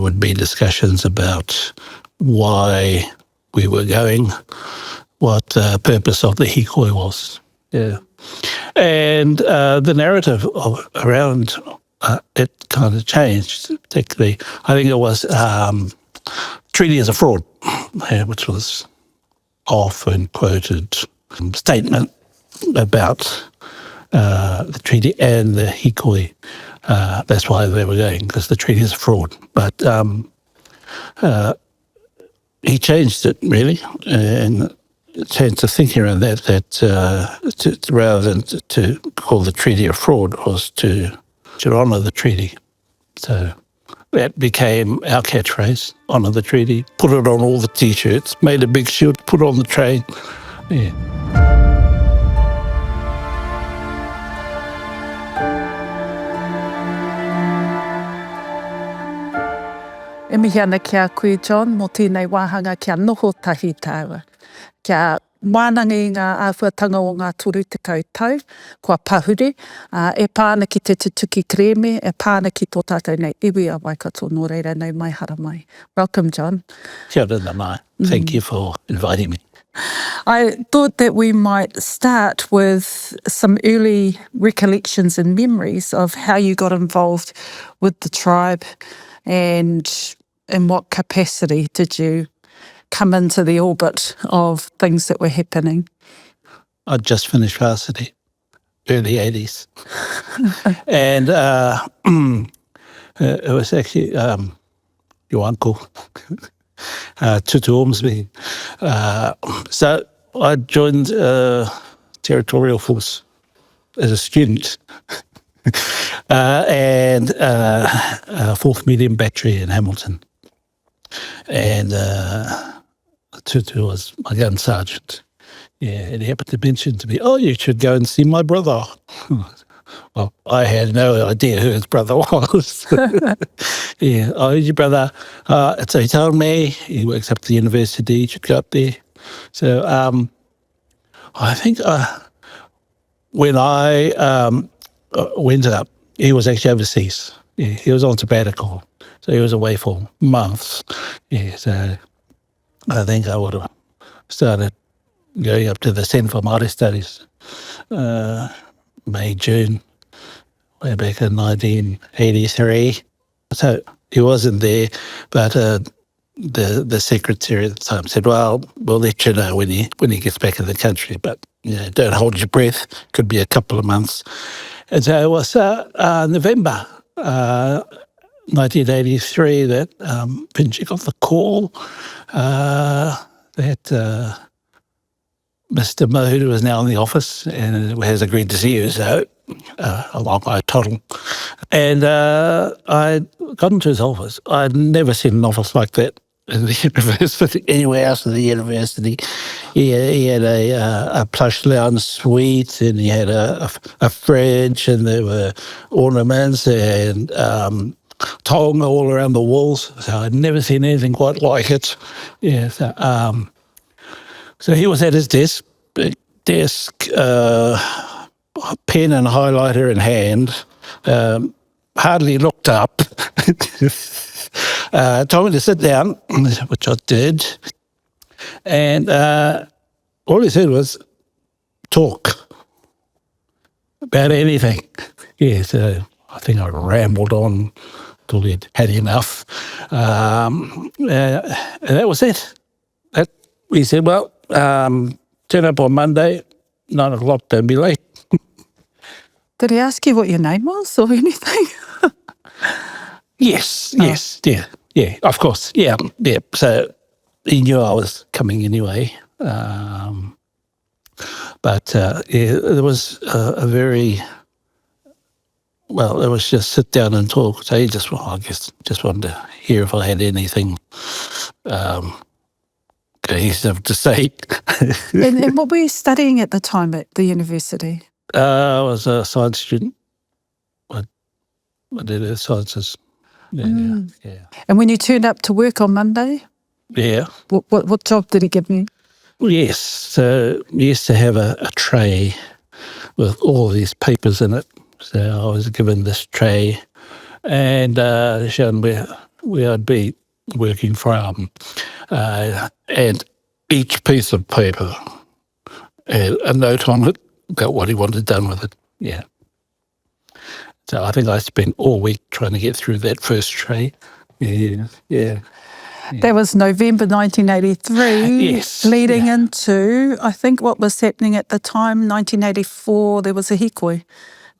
would be discussions about why we were going, what the purpose of the hikoi was. Yeah. And the narrative around it kind of changed, particularly. I think it was treaty is a fraud, which was often quoted statement about the treaty and the hikoi. That's why they were going, because the treaty is a fraud. But he changed it, really, and changed the thinking around that rather than to call the treaty a fraud, was to honour the treaty. So that became our catchphrase, honour the treaty, put it on all the T-shirts, made a big shield, put on the train. Yeah. E mihi ana kia koe, John, mō tēnei wāhanga kia noho tahi tāua. Kia wānanga i ngā āwhuatanga o ngā toru tekau tau, kua pahuri, e pāna ki te tutuki kreme, e pāna ki tō tātou nei iwi a Waikato nō reira nei mai hara mai. Welcome, John. Kia ora mai. Thank you for inviting me. I thought that we might start with some early recollections and memories of how you got involved with the tribe, and in what capacity did you come into the orbit of things that were happening? I'd just finished varsity, early 80s. And it was actually your uncle, Tutu Ormsby. So I joined Territorial Force as a student and 4th Medium Battery in Hamilton. And Tutu was my gun sergeant. Yeah, and he happened to mention to me, "Oh, you should go and see my brother." Well, I had no idea who his brother was. Yeah, "Oh, who's your brother?" So he told me he works up at the university, you should go up there. So I think when I went up, he was actually overseas. Yeah, he was on sabbatical. So he was away for months. Yeah, so I think I would have started going up to the Centre for Māori Studies May, June, way back in 1983. So he wasn't there, but the secretary at the time said, "Well, we'll let you know when he gets back in the country, but don't hold your breath. Could be a couple of months." And so it was November 1983 that Pinchie got the call that Mr. Mahudu was now in the office and has agreed to see you, so along I toddle. And I got into his office. I'd never seen an office like that in the university, anywhere else in the university. He had a plush lounge suite, and he had a fridge, and there were ornaments and taonga all around the walls. So I'd never seen anything quite like it. Yeah. So he was at his desk, pen and highlighter in hand, hardly looked up, told me to sit down, which I did, and all he said was, "Talk about anything." Yeah, so I think I rambled on till he'd had enough. And that was it. He said, "Well, turn up on Monday, 9 o'clock, don't be late." Did he ask you what your name was or anything? Yes, yeah, of course, yeah. So he knew I was coming anyway. But it was a very, well, it was just sit down and talk. So he just wanted to hear if I had anything cohesive to say. And what were you studying at the time at the university? I was a science student. I did Earth Sciences. Yeah. And when you turned up to work on Monday? Yeah. What job did he give you? Well, yes. So we used to have a tray with all these papers in it. So I was given this tray and shown where where I'd be working from, and each piece of paper had a note on it about what he wanted done with it. Yeah. So I think I spent all week trying to get through that first tray. Yeah. That was November 1983, Yes. leading into, I think, what was happening at the time, 1984, there was a hikoi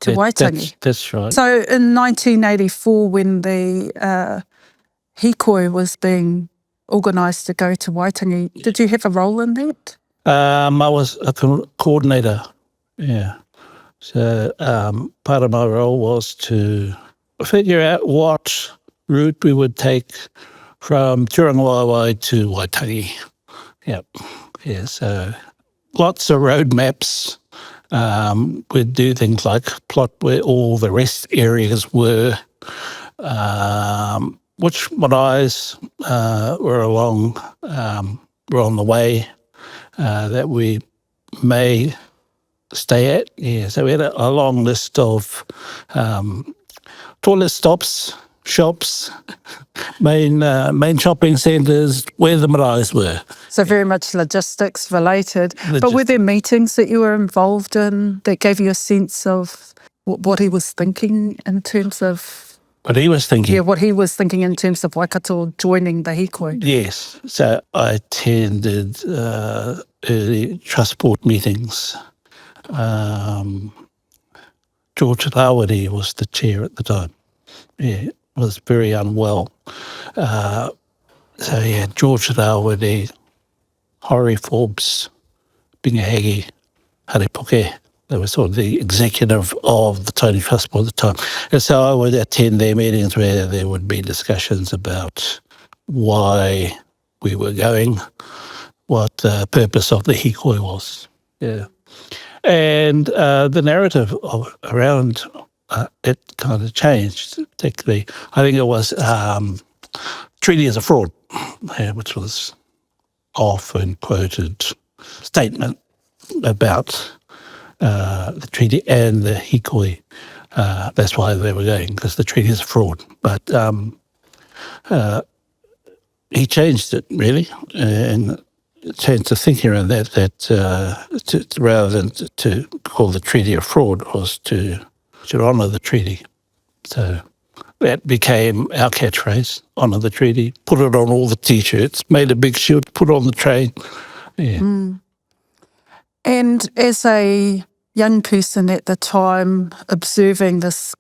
to Waitangi. That's right. So in 1984, when the hikoi was being organised to go to Waitangi, did you have a role in that? I was a coordinator, yeah. So part of my role was to figure out what route we would take from Turangawaewae to Waitangi. Yep. Yeah, so lots of road maps. We'd do things like plot where all the rest areas were, which eyes were were on the way that we may stay at. Yeah, so we had a long list of toilet stops, shops, main shopping centres, where the maraes were. So very much logistics related. But were there meetings that you were involved in that gave you a sense of what he was thinking in terms of... What he was thinking? Yeah, what he was thinking in terms of Waikato joining the hikoi. Yes. So I attended early trust board meetings. George Rawari was the chair at the time. Yeah, was very unwell. So yeah, George Rawari, Hori Forbes, Bingahegi, Haripoke. They were sort of the executive of the Tony Trust Board at the time. And so I would attend their meetings where there would be discussions about why we were going, what the purpose of the hikoi was. Yeah. And the narrative around it kind of changed, particularly. I think it was treaty as a fraud, which was often quoted statement about the treaty and the hikoi. That's why they were going, because the treaty is a fraud. But he changed it, really, and changed the thinking around that rather than to call the treaty a fraud, was to honour the treaty. So that became our catchphrase, honour the treaty, put it on all the T-shirts, made a big shield, put it on the train. Yeah. And as a young person at the time, observing this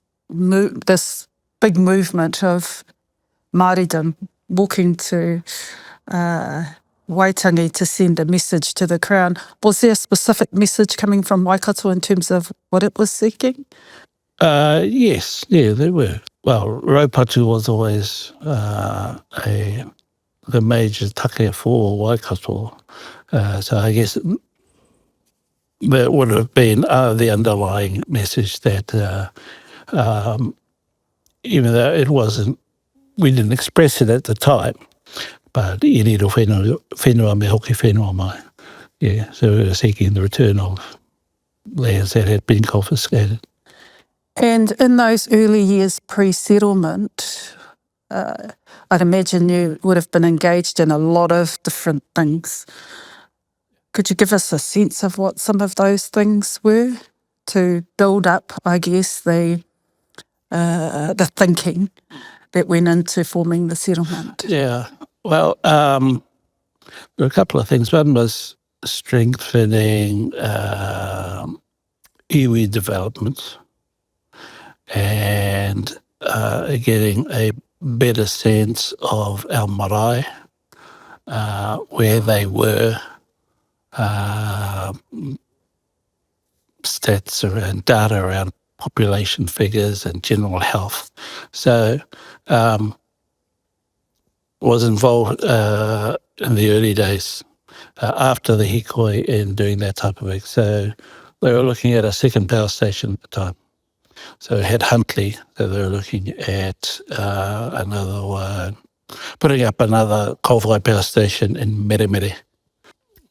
big movement of Māoridom walking to Waitangi to send a message to the Crown, was there a specific message coming from Waikato in terms of what it was seeking? Yes, yeah, there were. Well, Raupatu was always the major take for Waikato. So I guess that would have been the underlying message that even though it wasn't, we didn't express it at the time, but i riro whenua me hoki whenua mai. Yeah, so we were seeking the return of lands that had been confiscated. And in those early years pre-settlement, I'd imagine you would have been engaged in a lot of different things. Could you give us a sense of what some of those things were to build up, I guess, the thinking that went into forming the settlement? Yeah, well, there were a couple of things. One was strengthening iwi development and getting a better sense of our marae, where they were, stats around data around population figures and general health. So was involved in the early days after the hikoi in doing that type of work. So they were looking at a second power station at the time. So it had Huntly, so they were looking at another one, putting up another coal-fired power station in Meremere,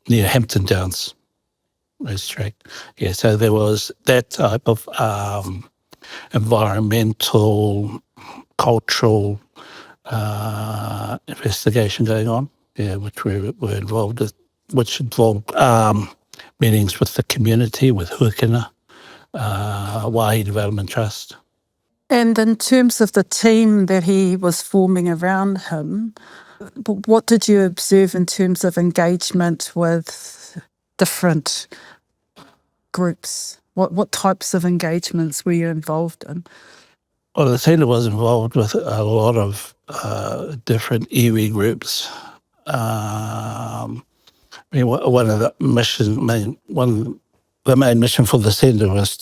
near Hampton Downs racetrack. Yeah, so there was that type of environmental, cultural investigation going on, which we were involved with, which involved meetings with the community, with Huakina, Waihi Development Trust. And in terms of the team that he was forming around him, what did you observe in terms of engagement with different groups? What types of engagements were you involved in? Well, the centre was involved with a lot of different iwi groups. One of the main mission for the centre was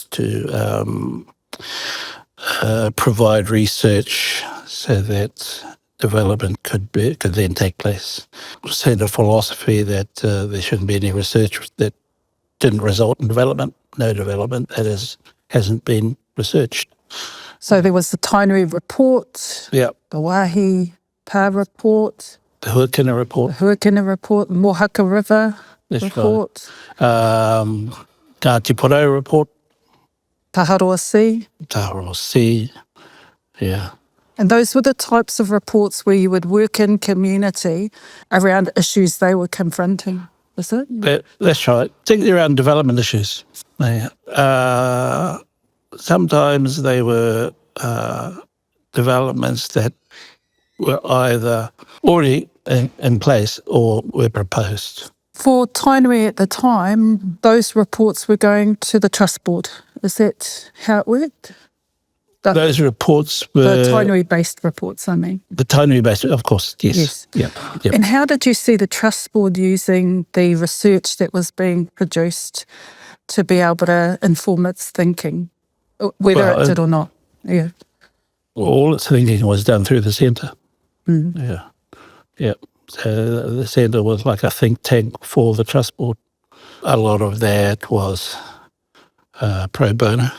to provide research so that development could then take place. Centre philosophy that there shouldn't be any research that didn't result in development. No development that hasn't been researched. So there was the Tainui report, the Waihi Pa report, the Huakina report, the Mohaka River report, Ngāti Porou report, Taharoa Sea, And those were the types of reports where you would work in community around issues they were confronting, is it? That's right, particularly around development issues. Sometimes they were developments that were either already in place or were proposed. For Tainui at the time, those reports were going to the Trust Board. Is that how it worked? Those reports were... The Tainui-based reports, I mean. The Tainui-based, of course, yes. Yep. And how did you see the Trust Board using the research that was being produced to be able to inform its thinking, whether it did or not? Yeah. All its thinking was done through the centre. So the centre was like a think tank for the Trust Board. A lot of that was pro bono.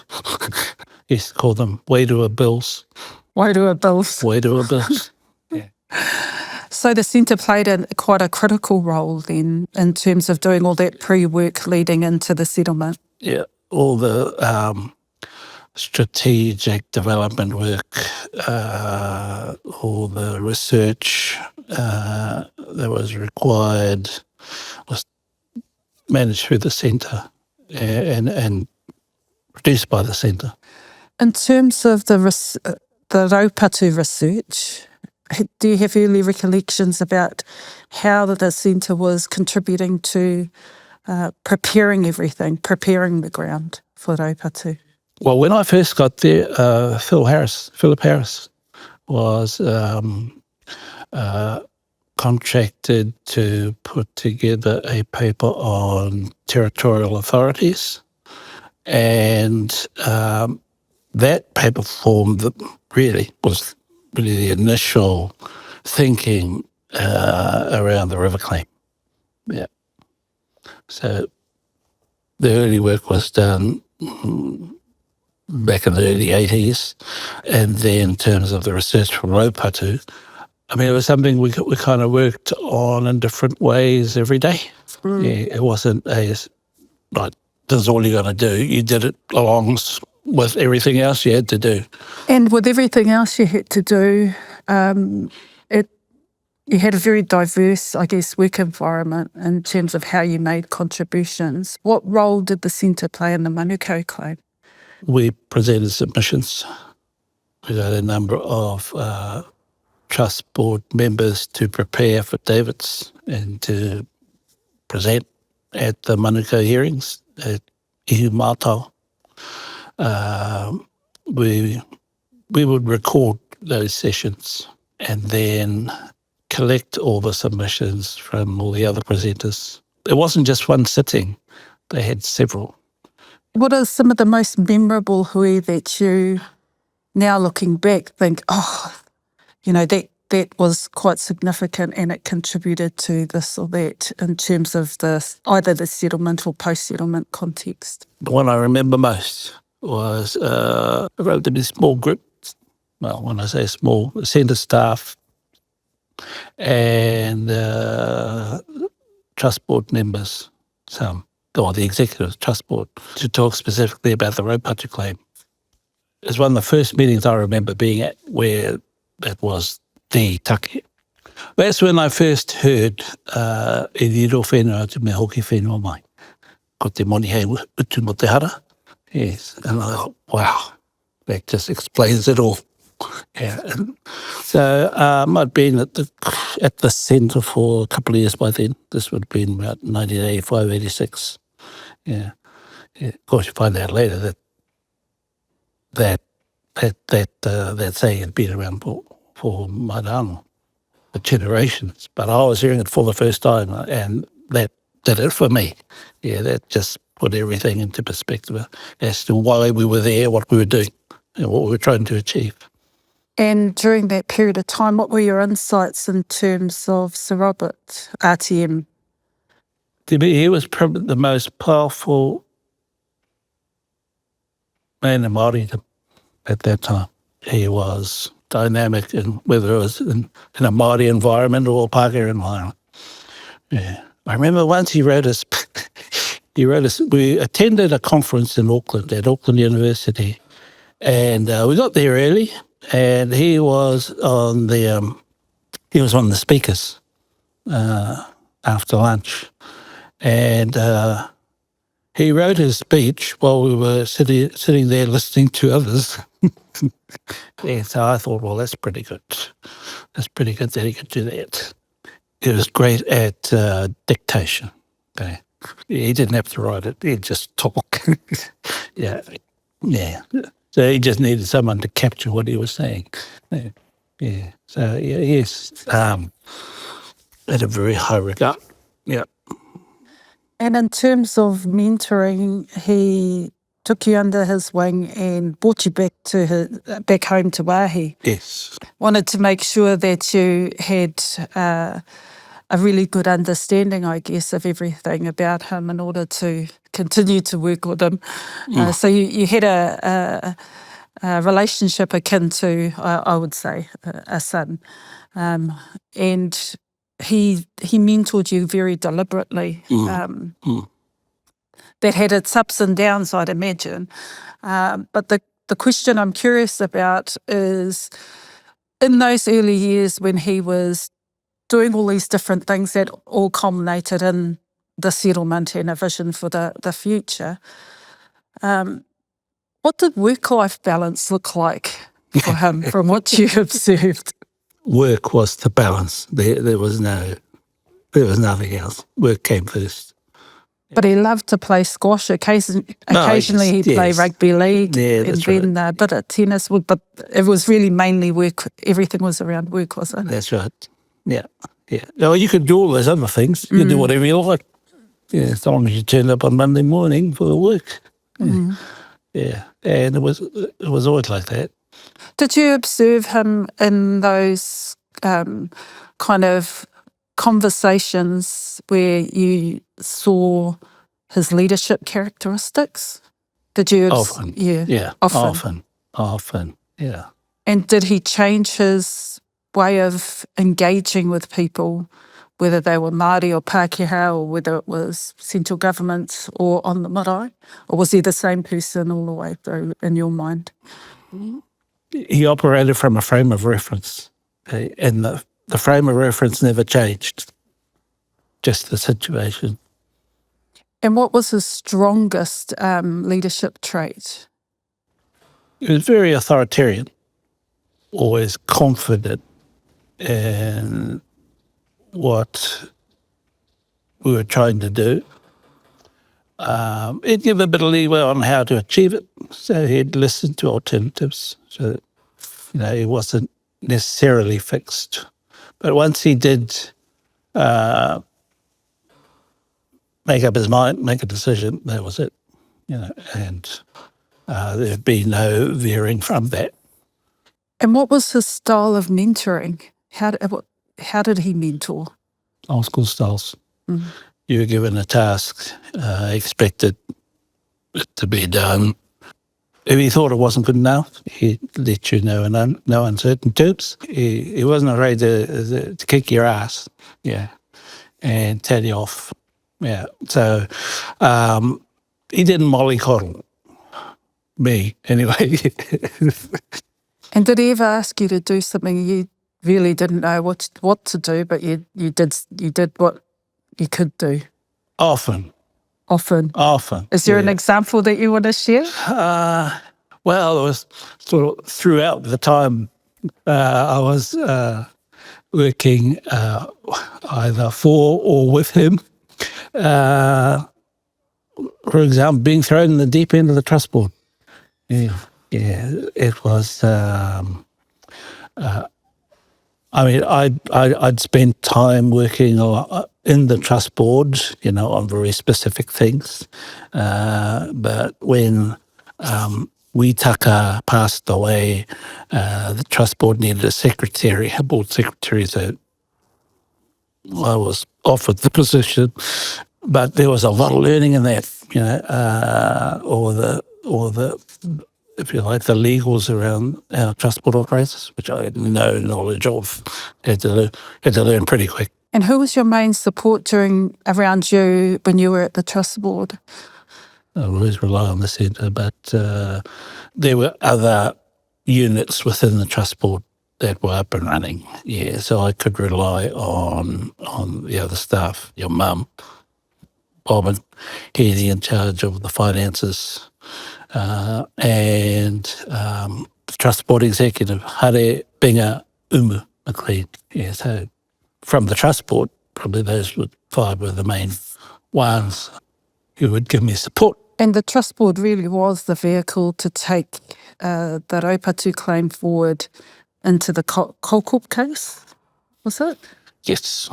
Used to call them wairua bills. Wairua bills. Wairua bills. So the centre played quite a critical role then in terms of doing all that pre-work leading into the settlement. Yeah, all the strategic development work, all the research that was required was managed through the centre and produced by the centre. In terms of the Raupatu research, do you have early recollections about how the centre was contributing to preparing the ground for Raupatu? Well, when I first got there, Philip Harris was contracted to put together a paper on territorial authorities, and that paper was really the initial thinking around the river claim. Yeah. So the early work was done back in the early 80s, and then in terms of the research from Raupatu, I mean, it was something we kind of worked on in different ways every day. It wasn't this is all you're going to do. You did it along with everything else you had to do. And with everything else you had to do, you had a very diverse, I guess, work environment in terms of how you made contributions. What role did the centre play in the Manukau claim? We presented submissions. We got a number of Trust Board members to prepare affidavits and to present at the Manukau hearings at Ihu Mātau. We would record those sessions and then collect all the submissions from all the other presenters. It wasn't just one sitting, they had several. What are some of the most memorable hui that you, now looking back, think, that was quite significant and it contributed to this or that in terms of either the settlement or post-settlement context? The one I remember most was a relatively small group. Well, when I say small, centre staff and Trust Board members, the executive Trust Board, to talk specifically about the Raupatu claim. It was one of the first meetings I remember being at where that was the take. That's when I first heard e riro whenua te me hoki whenua mai. Ko te moni hei utu mo te hara. Yes, and I thought, wow, that just explains it all. Yeah. And so I'd been at the centre for a couple of years by then. This would have been about 1985, 86. Yeah. Of course, you find out later that saying had been around for Maidano for generations. But I was hearing it for the first time, and that did it for me. Yeah, that just put everything into perspective as to why we were there, what we were doing, and what we were trying to achieve. And during that period of time, what were your insights in terms of Sir Robert, RTM? To me, he was probably the most powerful man in Māoridom at that time. He was dynamic, and whether it was in a Māori environment or a Pākehā environment. Yeah. I remember once he wrote us, we attended a conference in Auckland, at Auckland University, and we got there early, and he was on the speakers after lunch, and he wrote his speech while we were sitting there listening to others. Yeah, so I thought, well, that's pretty good. That's pretty good that he could do that. He was great at dictation. Okay. He didn't have to write it. He'd just talk. Yeah. So he just needed someone to capture what he was saying. Yeah. So, yes, at a very high regard. Yeah. And in terms of mentoring, he took you under his wing and brought you back home to Wāhi. Yes. Wanted to make sure that you had a really good understanding, I guess, of everything about him in order to continue to work with him. So you had a relationship akin to, I would say, a son. And he mentored you very deliberately. That had its ups and downs, I'd imagine. But the question I'm curious about is, in those early years when he was doing all these different things that all culminated in the settlement and a vision for the future, what did work-life balance look like for him from what you observed? Work was the balance. There was nothing else. Work came first. But he loved to play squash. Occasionally he'd play rugby league, and then a bit of tennis. But it was really mainly work. Everything was around work, wasn't it? That's right. Yeah. Well, you could do all those other things. You could do whatever you like. Yeah, as long as you turned up on Monday morning for the work. Yeah. And it was always like that. Did you observe him in those kind of conversations where you saw his leadership characteristics? Did you? Often. Yeah. Often. Yeah. And did he change his way of engaging with people, whether they were Māori or Pākehā, or whether it was central government or on the marae? Or was he the same person all the way through in your mind? He operated from a frame of reference, and the frame of reference never changed, just the situation. And what was his strongest leadership trait? He was very authoritarian, always confident in what we were trying to do. He'd give a bit of leeway on how to achieve it, so he'd listen to alternatives, so that, he wasn't necessarily fixed. But once he did make up his mind, make a decision, that was it. And there'd be no veering from that. And what was his style of mentoring? How did he mentor? Old school styles. You were given a task, expected it to be done. If he thought it wasn't good enough, he'd let you know in no uncertain terms. He wasn't afraid to kick your ass, and tell you off. Yeah. So he didn't mollycoddle me, anyway. And did he ever ask you to do something you really didn't know what to do, but you did what you could do? Often. Is there an example that you want to share? Well, it was sort of throughout the time I was working either for or with him. For example, being thrown in the deep end of the trust board. Yeah, it was. I'd spent time working in the trust board, on very specific things. But when Witaka passed away, the trust board needed a board secretary, so I was offered the position. But there was a lot of learning in that, or the if you like, the legals around our trust board operations, which I had no knowledge of. Had to learn pretty quick. And who was your main support around you when you were at the trust board? I always rely on the centre, but there were other units within the trust board that were up and running. Yeah, so I could rely on the other staff, your mum, Bob, he's in charge of the finances, and the trust board executive, Hare Binga Umu McLean. Yeah, so from the trust board, probably those 5 were the main ones who would give me support. And the trust board really was the vehicle to take the Raupatu claim forward into the Kolkop case, was it? Yes.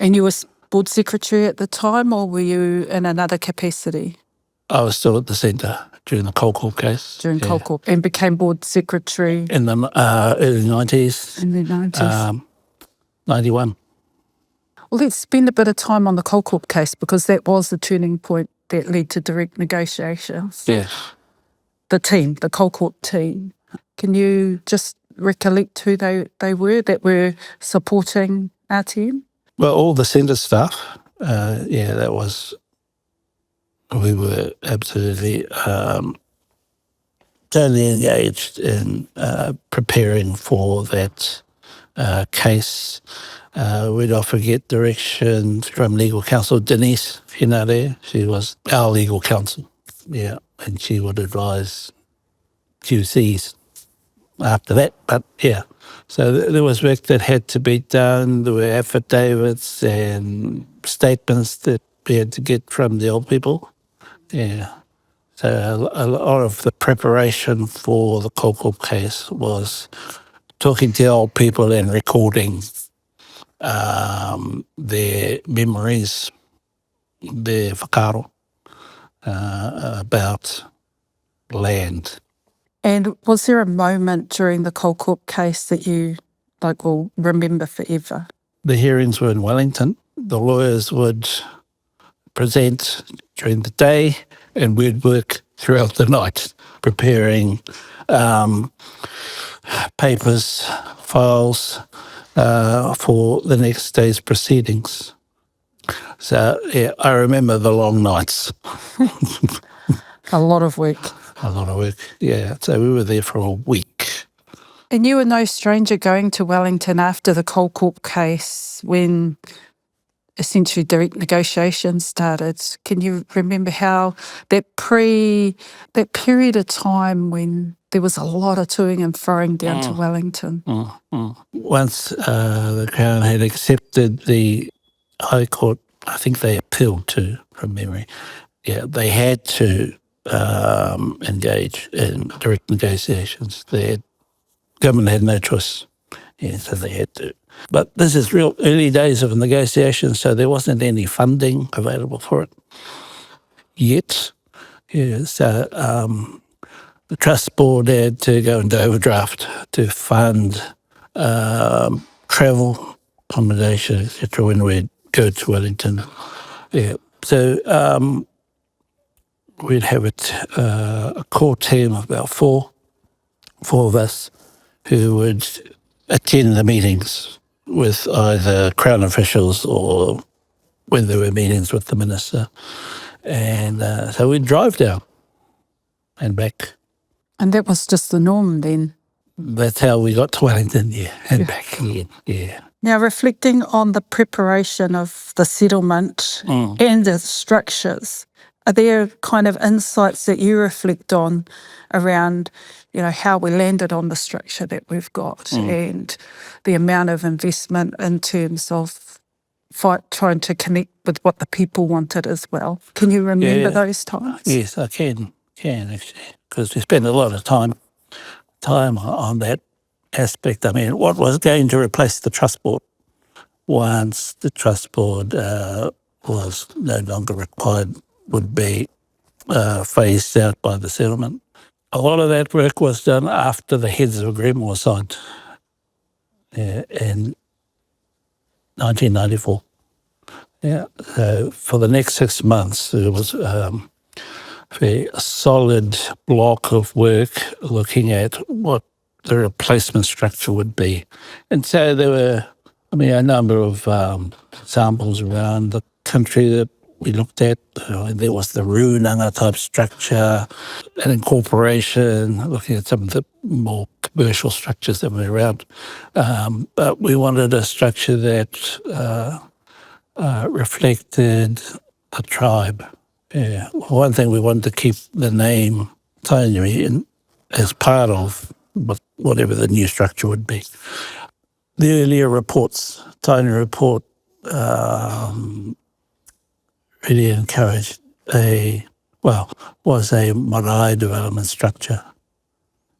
And you were board secretary at the time, or were you in another capacity? I was still at the centre during the Kolkop case. Kolkop, and became board secretary? In the early 90s. In the 90s. 91. Well, let's spend a bit of time on the Kolkop case, because that was the turning point that led to direct negotiations. Yes. The Kolkop team. Can you just recollect who they were that were supporting our team? Well, all the centre staff, we were absolutely totally engaged in preparing for that case. We'd often get direction from legal counsel, Denise Hinare. She was our legal counsel, and she would advise QCs after that. But so there was work that had to be done. There were affidavits and statements that we had to get from the old people. Yeah. So a lot of the preparation for the Kolkop case was talking to old people and recording their memories, their whakaaro about land. And was there a moment during the Kolkop case that you will remember forever? The hearings were in Wellington. The lawyers would present during the day, and we'd work throughout the night preparing papers, files for the next day's proceedings. So, I remember the long nights. A lot of work. Yeah. So we were there for a week. And you were no stranger going to Wellington after the Kolkop case when essentially direct negotiations started. Can you remember how that period of time when there was a lot of toing and froing down to Wellington? Once the Crown had accepted the High Court, I think they appealed to, from memory. Yeah, they had to engage in direct negotiations. The government had no choice. Yeah, so they had to. But this is real early days of negotiations, so there wasn't any funding available for it yet. Yeah, so the trust board had to go into overdraft to fund travel, accommodation, etc. when we'd go to Wellington. Yeah, so we'd have a core team of about four of us who would attend the meetings with either Crown officials or when there were meetings with the minister. And so we'd drive down and back. And that was just the norm then? that's how we got to Wellington, and back again, Now, reflecting on the preparation of the settlement and the structures, are there kind of insights that you reflect on around, how we landed on the structure that we've got and the amount of investment in terms of trying to connect with what the people wanted as well? Can you remember those times? Yes, I can actually, because we spent a lot of time on that aspect. I mean, what was going to replace the trust board once the trust board was no longer required would be phased out by the settlement. A lot of that work was done after the heads of agreement was signed in 1994. Yeah, so for the next 6 months, there was a solid block of work looking at what the replacement structure would be. And so there were, a number of samples around the country that we looked at. There was the Runanga type structure, an incorporation, looking at some of the more commercial structures that were around. But we wanted a structure that reflected the tribe. Yeah. One thing, we wanted to keep the name Tainui in as part of whatever the new structure would be. The earlier reports, Tainui report, really encouraged was a marae development structure.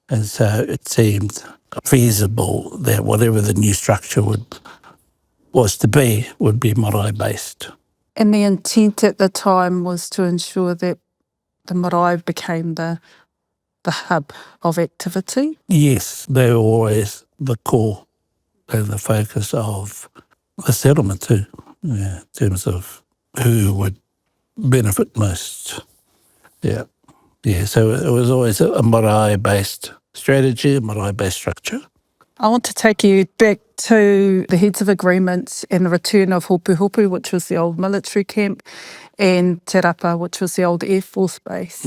And so it seemed feasible that whatever the new structure was to be would be marae-based. And the intent at the time was to ensure that the marae became the hub of activity? Yes, they were always the core and the focus of the settlement too, in terms of who would benefit most. Yeah, so it was always a marae-based strategy, a marae-based structure. I want to take you back to the heads of agreements and the return of Hopu Hopu, which was the old military camp, and Te Rapa, which was the old Air Force base.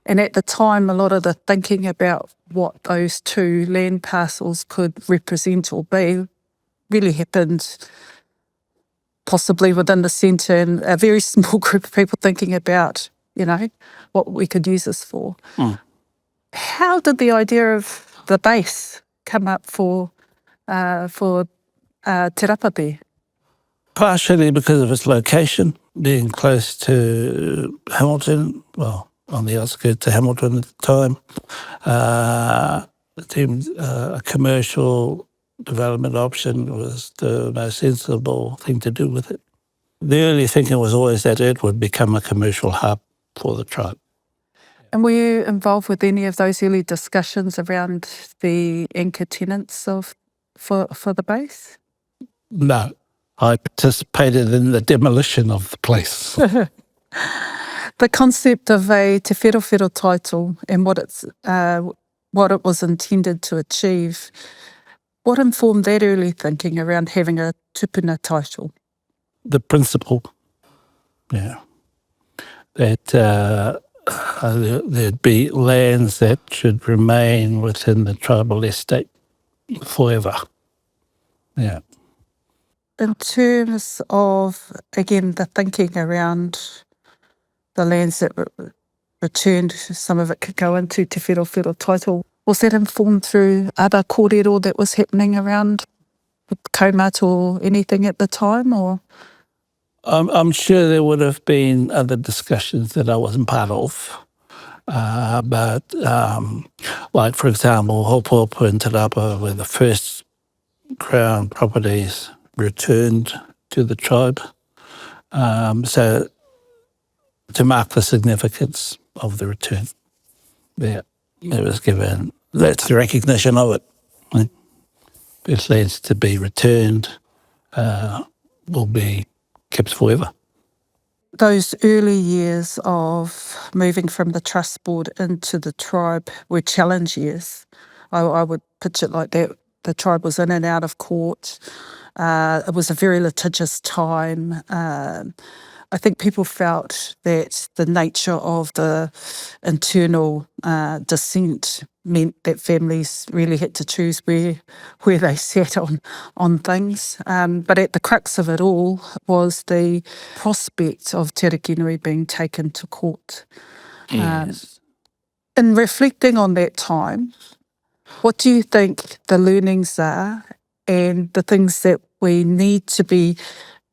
And at the time, a lot of the thinking about what those two land parcels could represent or be really happened possibly within the centre, and a very small group of people thinking about, what we could use this for. How did the idea of the base come up for Te Rapa there? Partially because of its location, being close to Hamilton, on the outskirts of Hamilton at the time. It seemed a commercial development option was the most sensible thing to do with it. The early thinking was always that it would become a commercial hub for the tribe. And were you involved with any of those early discussions around the anchor tenants for the base? No, I participated in the demolition of the place. The concept of a te whero title and what it was intended to achieve, what informed that early thinking around having a tupuna title? The principle, that there'd be lands that should remain within the tribal estate forever. Yeah. In terms of, again, the thinking around the lands that returned, some of it could go into te whero title, was that informed through other kōrero that was happening around kaumata or anything at the time, or? I'm sure there would have been other discussions that I wasn't part of. But like, for example, Hopu Hopu and Te Rapa were the first Crown properties returned to the tribe. So to mark the significance of the return, it was given, that's the recognition of it. These lands to be returned will be kept forever. Those early years of moving from the trust board into the tribe were challenge years. I would pitch it like that. The tribe was in and out of court. It was a very litigious time. I think people felt that the nature of the internal dissent meant that families really had to choose where they sat on things. But at the crux of it all was the prospect of Te Arikinui being taken to court. Yes. In reflecting on that time, what do you think the learnings are and the things that we need to be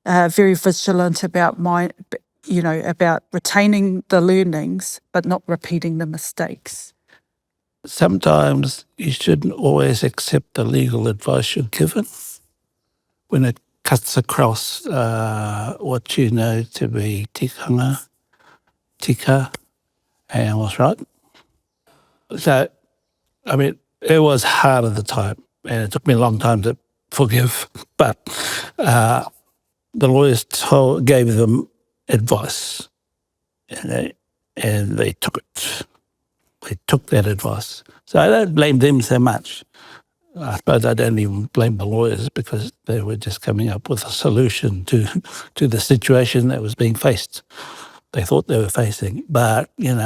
very vigilant about about retaining the learnings but not repeating the mistakes? Sometimes you shouldn't always accept the legal advice you're given when it cuts across what you know to be tikanga, tika, and what's right. So, I mean, it was hard at the time, and it took me a long time to forgive, but the lawyers gave them advice, and they took it. They took that advice. So I don't blame them so much. I suppose I don't even blame the lawyers because they were just coming up with a solution to the situation that was being faced. They thought they were facing, but in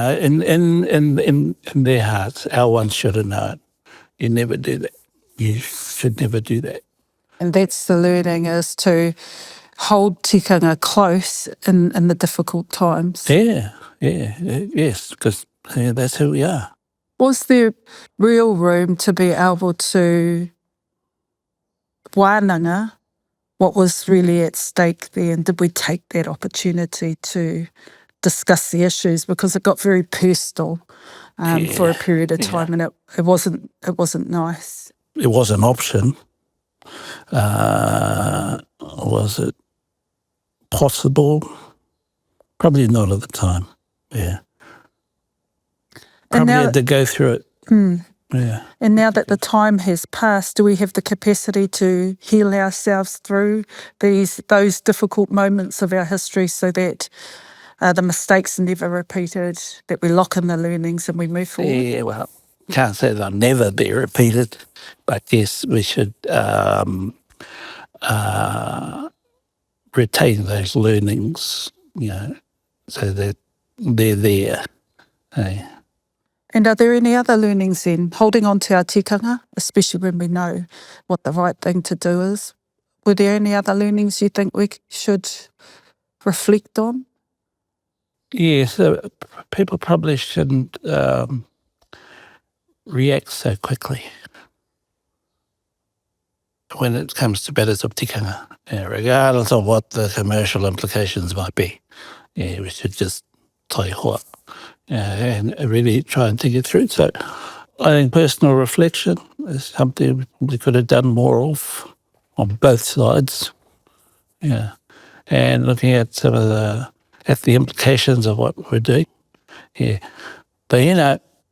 their hearts, our ones should have known. You never do that. You should never do that. And that's the learning, is to hold tikanga close in the difficult times. Yes, because that's who we are. Was there real room to be able to wānanga what was really at stake there, and did we take that opportunity to discuss the issues, because it got very personal for a period of time, and it wasn't nice. It was an option. Was it possible? Probably not at the time. Yeah. Probably had to go through it. Yeah. And now that the time has passed, do we have the capacity to heal ourselves through those difficult moments of our history so that the mistakes are never repeated, that we lock in the learnings and we move forward? Yeah, well, can't say they'll never be repeated, but yes, we should retain those learnings, so that they're there. Hey. And are there any other learnings then, holding on to our tikanga, especially when we know what the right thing to do is? Were there any other learnings you think we should reflect on? Yes, people probably shouldn't react so quickly when it comes to matters of tikanga, regardless of what the commercial implications might be. Yeah, we should just tai hoa and really try and think it through. So I think personal reflection is something we could have done more of on both sides. Yeah, and looking at some of the implications of what we're doing. Yeah, but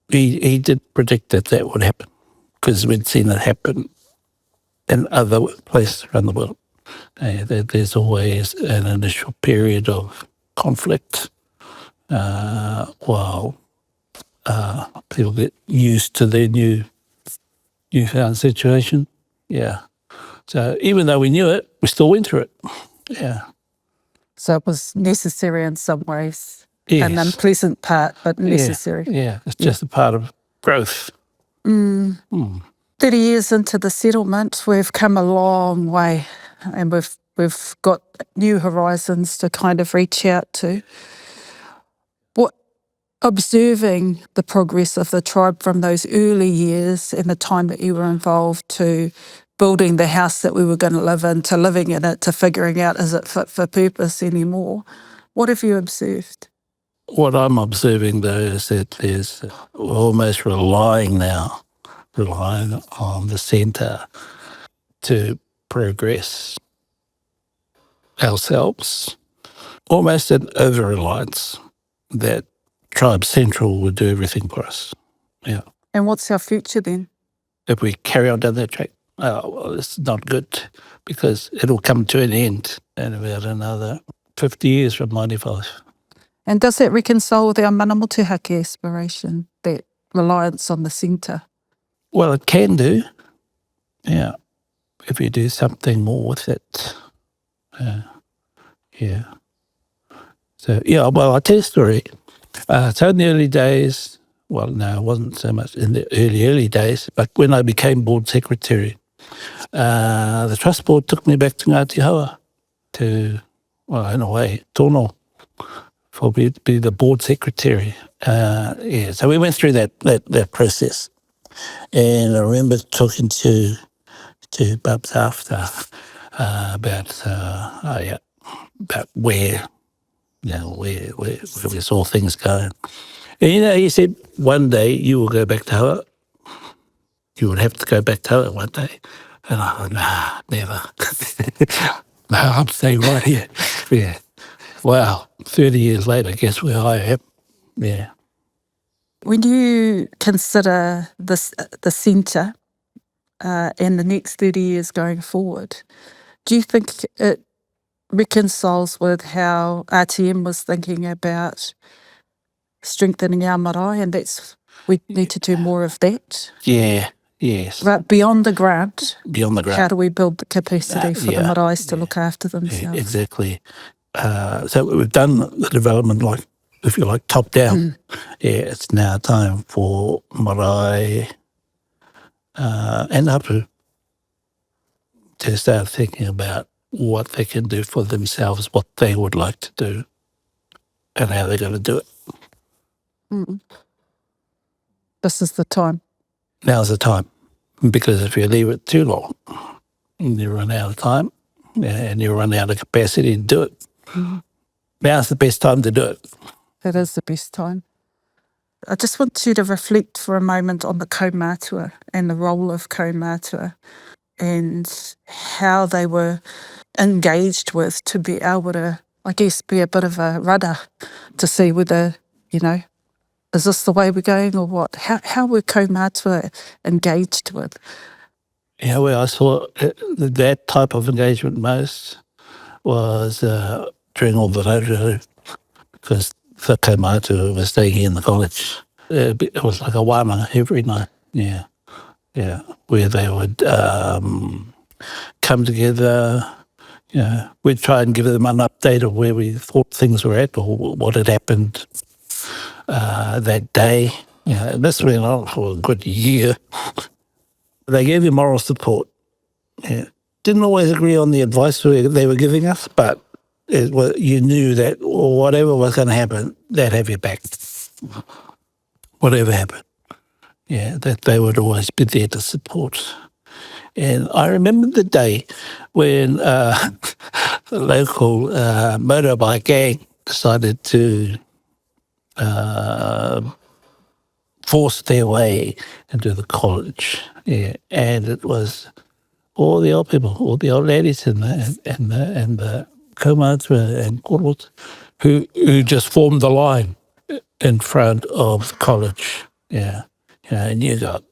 he did predict that would happen, because we'd seen it happen in other places around the world. There's always an initial period of conflict while people get used to their newfound situation. Yeah. So even though we knew it, we still went through it. Yeah. So it was necessary in some ways. Yes. An unpleasant part, but necessary. Yeah. It's just a part of growth. 30 years into the settlement, we've come a long way, and we've got new horizons to kind of reach out to. Observing the progress of the tribe from those early years and the time that you were involved, to building the house that we were going to live in, to living in it, to figuring out, is it fit for purpose anymore? What have you observed? What I'm observing, though, is that we're almost relying on the centre to progress ourselves, almost an over-reliance that Tribe Central would do everything for us. Yeah. And what's our future then? If we carry on down that track, it's not good, because it'll come to an end in about another 50 years from 95. And does that reconcile with our mana motuhake aspiration, that reliance on the centre? Well, it can do, yeah, if you do something more with it. So, I'll tell you a story. So in the early days, well, no, it wasn't so much in the early days, but when I became board secretary, the trust board took me back to Ngāti Hoa to, well, in a way, tono, for me to be the board secretary. So we went through that process. And I remember talking to Bubs after about about where we saw things going. And he said one day you will go back to Hoa. You would have to go back to Hoa one day. And I thought, nah, never. No, I'm staying right here. Yeah. Wow. 30 years later, guess where I am? Yeah. When you consider this, the centre and the next 30 years going forward, do you think it reconciles with how RTM was thinking about strengthening our marae, and we need to do more of that? Yeah. Yes. But beyond the grant, How do we build the capacity for the marae to look after themselves? Exactly. So we've done the development, like, if you like, top down. Yeah, it's now time for marae and hapu to start thinking about what they can do for themselves, what they would like to do, and how they're going to do it. This is the time. Now's the time, because if you leave it too long, you run out of time and you run out of capacity to do it. Now's the best time to do it. It is the best time. I just want you to reflect for a moment on the kaumātua and the role of kaumātua and how they were engaged with to be able to, I guess, be a bit of a rudder to see whether, is this the way we're going or what? How were kaumātua engaged with? Yeah, where I saw that type of engagement most was during all the rauruau, because the kaumātua was staying in the college. It was like a wānanga every night, yeah, where they would come together. We'd try and give them an update of where we thought things were at or what had happened that day. And this went on for a good year. They gave you moral support. Yeah. Didn't always agree on the advice they were giving us, but you knew that whatever was going to happen, they'd have your back. Whatever happened. Yeah, that they would always be there to support. And I remember the day when the local motorbike gang decided to force their way into the college. Yeah, and it was all the old people, all the old ladies and the kaumātua and koros who just formed the line in front of the college. Yeah, and you got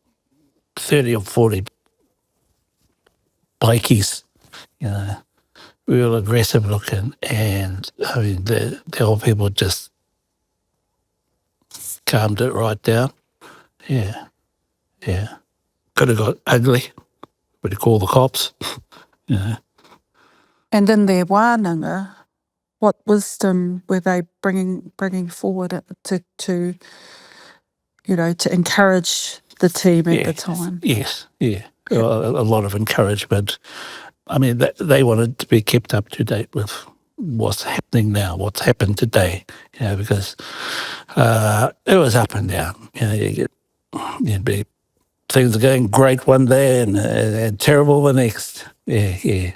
30 or 40 bikies, real aggressive looking, and I mean the old people just calmed it right down. Yeah. Could have got ugly. Would you call the cops? And in their wānanga, what wisdom were they bringing forward to encourage the team at the time? Yes, a lot of encouragement. I mean, they wanted to be kept up to date with what's happening now, what's happened today, because it was up and down. You'd be things are going great one day and terrible the next. Yeah.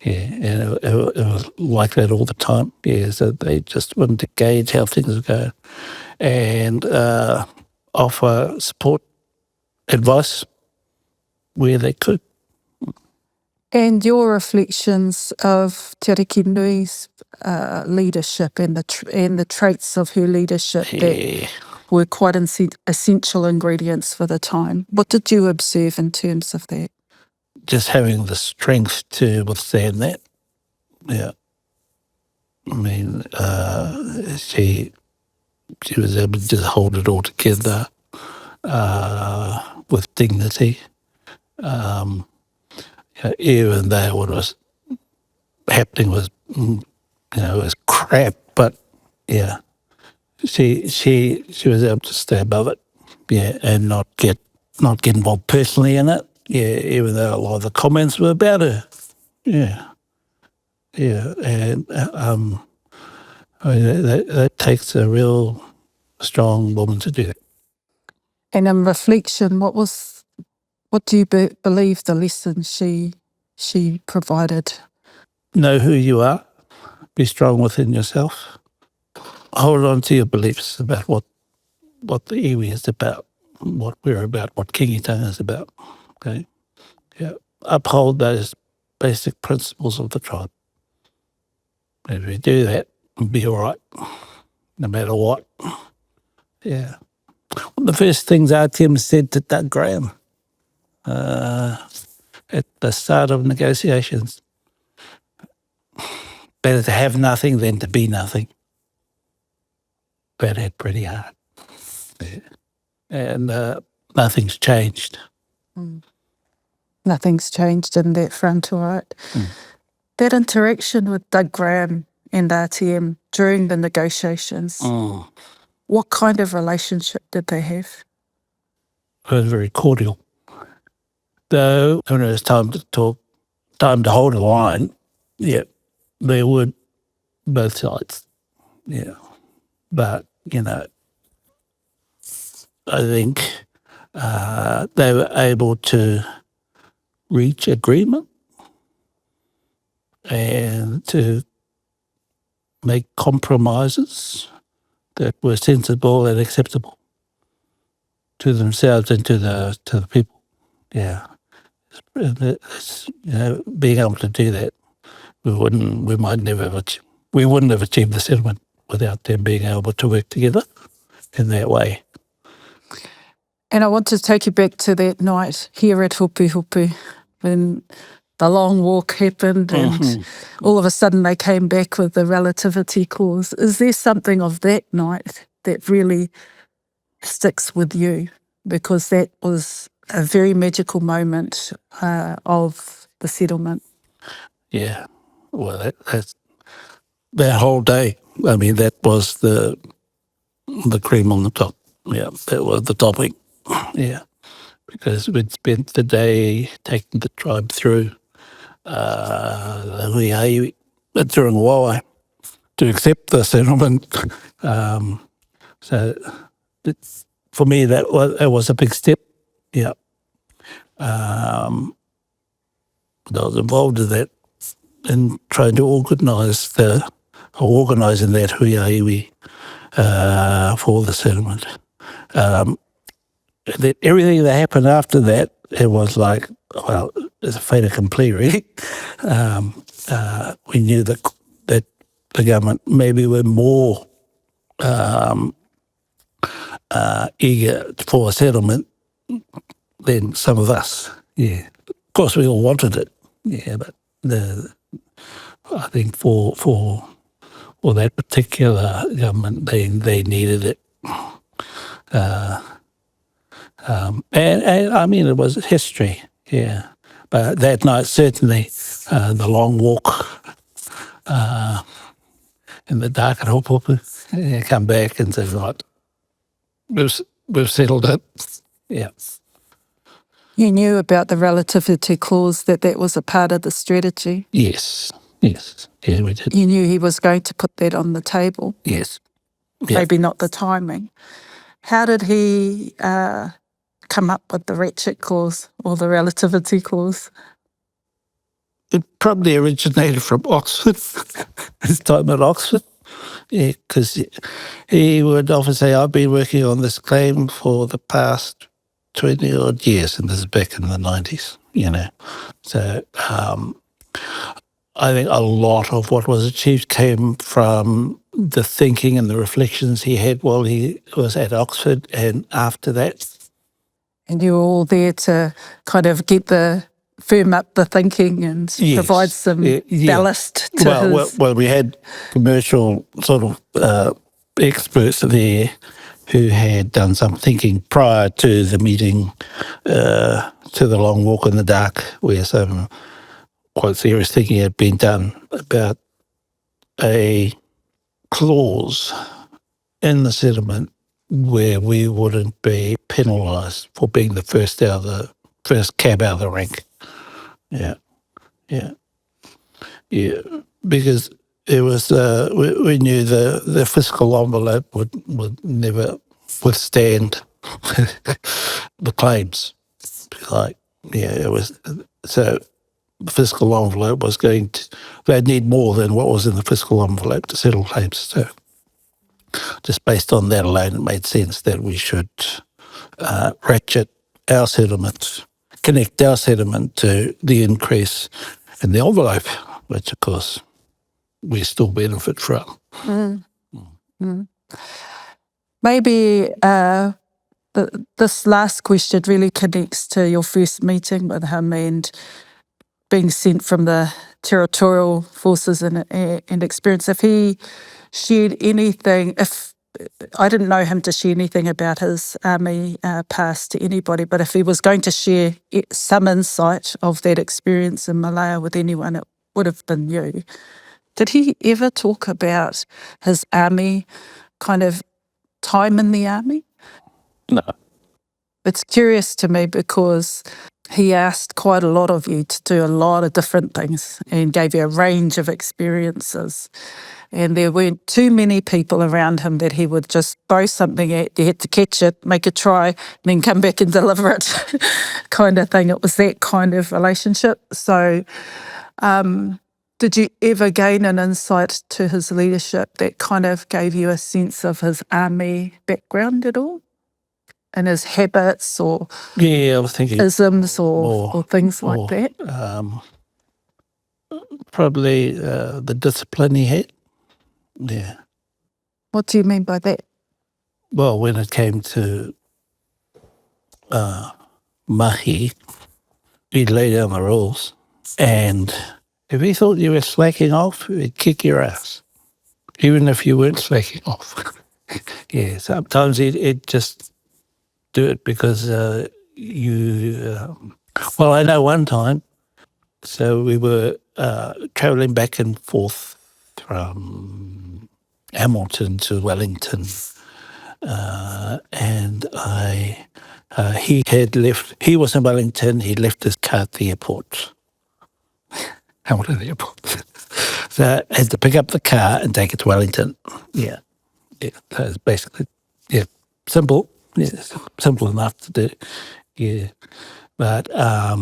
And it was like that all the time. Yeah, so they just wanted to gauge how things were going and offer support, advice where they could. And your reflections of Te Arikinui's leadership and the traits of her leadership that were quite essential ingredients for the time. What did you observe in terms of that? Just having the strength to withstand that. Yeah. I mean, she was able to just hold it all together with dignity. Even though what was happening was, was crap, but yeah, she was able to stay above it. Yeah, and not get involved personally in it. Yeah, even though a lot of the comments were about her. Yeah, yeah, and I mean, that takes a real strong woman to do that. And in reflection, what do you believe the lesson she provided? Know who you are. Be strong within yourself. Hold on to your beliefs about what the iwi is about, what we're about, what Kingitanga is about. Okay, yeah. Uphold those basic principles of the tribe. If we do that, we'll be all right, no matter what. Yeah. One of the first things RTM said to Doug Graham at the start of negotiations, better to have nothing than to be nothing. That hit pretty hard. Yeah. And nothing's changed. Nothing's changed in that front, all right? That interaction with Doug Graham and RTM during the negotiations, what kind of relationship did they have? It was very cordial. Though when it was time to talk, time to hold a line, yeah, they would, both sides, yeah. But, I think they were able to reach agreement and to make compromises that were sensible and acceptable to themselves and to the people. Yeah, being able to do that, we wouldn't have achieved the settlement without them being able to work together in that way. And I want to take you back to that night here at Hupu Hupu when the long walk happened and all of a sudden they came back with the relativity clause. Is there something of that night that really sticks with you? Because that was a very magical moment of the settlement. Yeah, well, that's that whole day. I mean, that was the cream on the top. Yeah, that was the topping. Yeah, because we'd spent the day taking the tribe through the Huiai during Wawai to accept the settlement. So for me, that was a big step. Yeah. I was involved in that in trying to organising that huiaiwi for the settlement. That everything that happened after that, it was like, well, it's a fait accompli, really. We knew that the government maybe were more eager for a settlement than some of us. Yeah, of course we all wanted it. Yeah, but I think for that particular government, they needed it. And I mean, it was history. Yeah, but that night certainly, the long walk in the dark at Hopopu, come back and say, right, we've settled it. Yeah. You knew about the relativity clause, that was a part of the strategy. Yes, yeah, we did. You knew he was going to put that on the table. Yes. Yeah. Maybe not the timing. How did he come up with the ratchet clause or the relativity clause? It probably originated from Oxford, his time at Oxford. Yeah, because he would often say, I've been working on this claim for the past 20-odd years, and this is back in the 90s, So I think a lot of what was achieved came from the thinking and the reflections he had while he was at Oxford and after that. And you were all there to kind of firm up the thinking and provide some ballast to his... Well, we had commercial sort of experts there who had done some thinking prior to the meeting, to the long walk in the dark, where some quite serious thinking had been done about a clause in the settlement where we wouldn't be penalised for being the first cab out of the rank. Yeah, yeah, yeah. Because it was we knew the fiscal envelope would never withstand the claims. Like, yeah, it was so. The fiscal envelope was they'd need more than what was in the fiscal envelope to settle claims. So just based on that alone, it made sense that we should ratchet our settlement, connect our settlement to the increase in the envelope, which of course we still benefit from. Maybe this last question really connects to your first meeting with him and being sent from the territorial forces and experience. If he shared anything, if I didn't know him to share anything about his army past to anybody, but if he was going to share some insight of that experience in Malaya with anyone, it would have been you. Did he ever talk about his army kind of time in the army? No. It's curious to me because he asked quite a lot of you to do a lot of different things and gave you a range of experiences. And there weren't too many people around him that he would just throw something at. You had to catch it, make a try, and then come back and deliver it kind of thing. It was that kind of relationship. So did you ever gain an insight to his leadership that kind of gave you a sense of his army background at all? And his habits or I was thinking isms or things like that? Probably the discipline he had. Yeah. What do you mean by that? Well, when it came to mahi, he'd lay down the rules, and if he thought you were slacking off, he'd kick your ass, even if you weren't slacking off. Yeah, sometimes he'd just do it because well, I know one time, so we were travelling back and forth from Hamilton to Wellington, and he was in Wellington, he left his car at the airport, Hamilton Airport. So I had to pick up the car and take it to Wellington. Yeah, that was basically, simple. Yeah, simple enough to do. Yeah, but I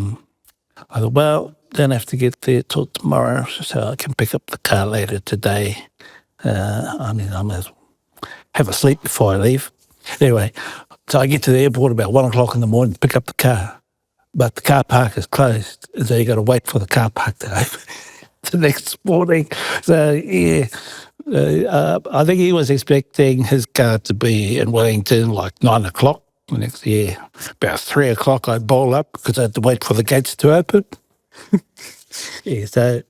thought, well, don't have to get there till tomorrow, so I can pick up the car later today. I might as well have a sleep before I leave. Anyway, so I get to the airport about 1 o'clock in the morning to pick up the car, but the car park is closed, and so you got to wait for the car park to open the next morning. So yeah. I think he was expecting his car to be in Wellington like 9 o'clock the next year. About 3 o'clock I'd bowl up because I had to wait for the gates to open. Yeah, so,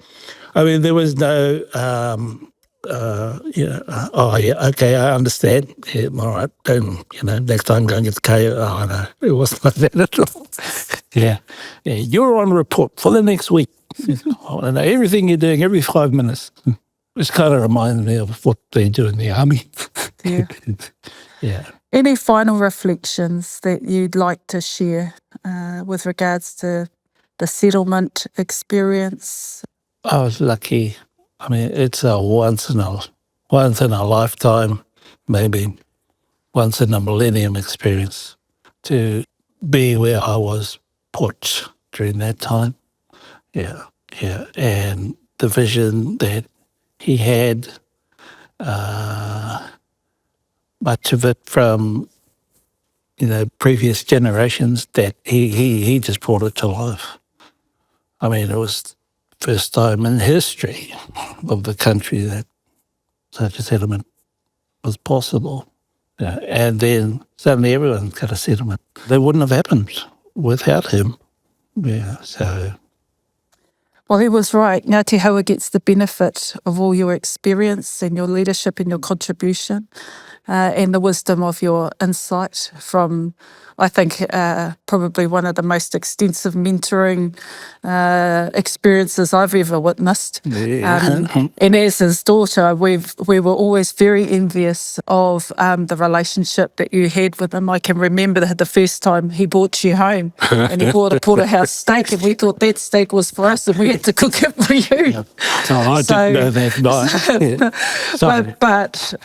I mean, there was no, okay, I understand. Yeah, all right, next time go and get the car. Oh, no, it wasn't like that at all. Yeah, you're on report for the next week. I want to know everything you're doing every 5 minutes. Which kind of reminds me of what they do in the army. Yeah. Yeah. Any final reflections that you'd like to share with regards to the settlement experience? I was lucky. I mean, it's a once in a lifetime, maybe once in a millennium experience to be where I was put during that time. Yeah, and the vision that he had, much of it from previous generations, that he just brought it to life. I mean, it was the first time in history of the country that such a settlement was possible. Yeah, and then suddenly everyone's got a settlement. They wouldn't have happened without him. Yeah, so... Well, he was right. Ngāti Haua gets the benefit of all your experience and your leadership and your contribution and the wisdom of your insight from I think probably one of the most extensive mentoring experiences I've ever witnessed. And as his daughter, we were always very envious of the relationship that you had with him. I can remember the first time he brought you home and he brought a porterhouse steak, and we thought that steak was for us and we had to cook it for you. Yeah. So I didn't know that. No. But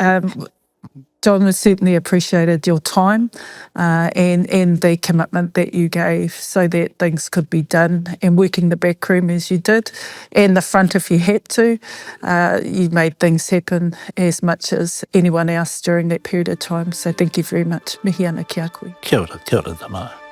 John has certainly appreciated your time and the commitment that you gave so that things could be done, and working the back room as you did and the front if you had to. You made things happen as much as anyone else during that period of time. So thank you very much. Mihi ana ki a koe. Kia ora, Te Maru.